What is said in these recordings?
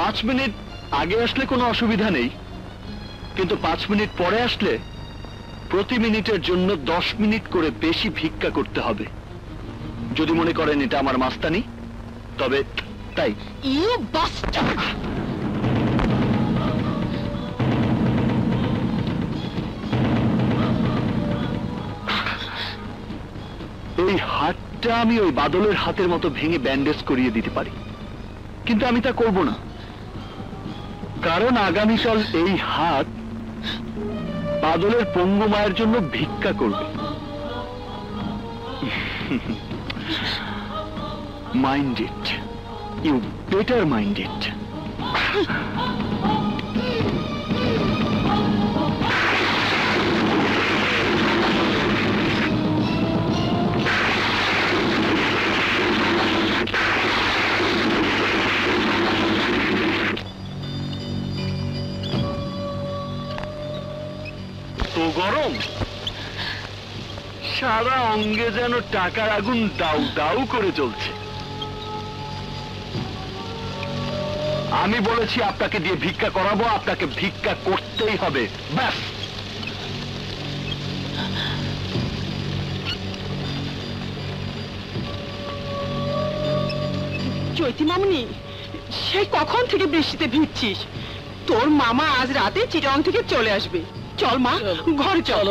5 minute আগে আসলে কোনো অসুবিধা নেই, কিন্তু 5 মিনিট পরে আসলে প্রতি মিনিটের জন্য 10 মিনিট করে বেশি ভিক্ষা করতে হবে। যদি মনে করেন এটা আমার মাস্তানি, তবে তাই। You bastard! এই হাতটা আমি ওই বাদলের হাতের মতো ভেঙে ব্যান্ডেজ করিয়ে দিতে পারি, কিন্তু আমি তা করব না, কারণ আগামীকাল এই হাত বাদলের পঙ্গু মায়ের জন্য ভিক্ষা করবে। Mind it, you better mind it. তো গরম, সারা অঙ্গে যেন টাকার আগুন দাউ দাউ করে চলছে। আমি বলেছি আপনাকে দিয়ে ভিক্ষা করাবো, আপনাকে ভিক্ষা করতেই হবে, ব্যাস। চৈতি মামনি, সেই কখন থেকে বৃষ্টিতে ভিজছিস? তোর মামা আজ রাতে চিটাং থেকে চলে আসবে। চল মা, ঘরে চল।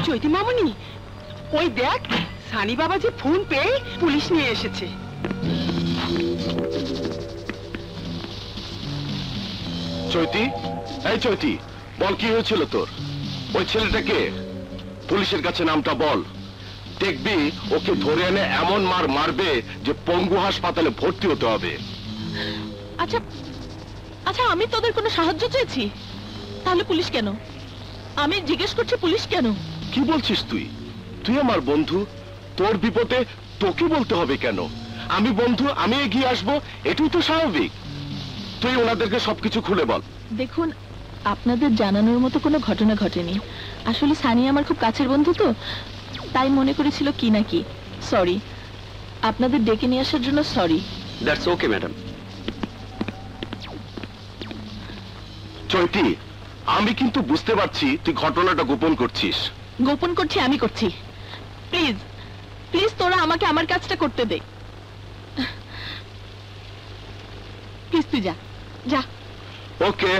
চৈতি মামনি, ওই দেখ, সানি বাবা যে ফোন পেয়ে পুলিশ নিয়ে এসেছে। চৈতি, এই চৈতি, বল কি হয়েছিল তোর? ওই ছেলেটাকে পুলিশের কাছে নামটা বল, দেখবি ওকে ধরে এনে এমন মার মারবে যে পঙ্গু হাসপাতালে ভর্তি হতে হবে। আচ্ছা আচ্ছা, আমি তোদের কোনো সাহায্য চেয়েছি? তাহলে পুলিশ কেন? আমি জিজ্ঞেস করছি, পুলিশ কেন? কি বলছিস তুই? তুই আমার বন্ধু, তোর বিপদে তোকে বলতে হবে কেন? আমি বন্ধু, আমি এগিয়ে আসবো, এটাই তো স্বাভাবিক। তুই ওনাদেরকে সবকিছু খুলে বল। দেখুন, আপনাদের জানানোর মতো কোনো ঘটনা ঘটেনি। আসলে সানি আমার খুব কাছের বন্ধু, তো তাই মনে করেছিল কি না কি। সরি, আপনাদের ডেকে নিয়ে আসার জন্য sorry. That's okay madam. Chaiti, আমি কিন্তু বুঝতে পারছি তুই ঘটনাটা গোপন করছিস। গোপন করছি আমি করছি। প্লিজ প্লিজ, তোরা আমাকে আমার কাজটা করতে দে। প্লিজ তুই যা যা। ওকে।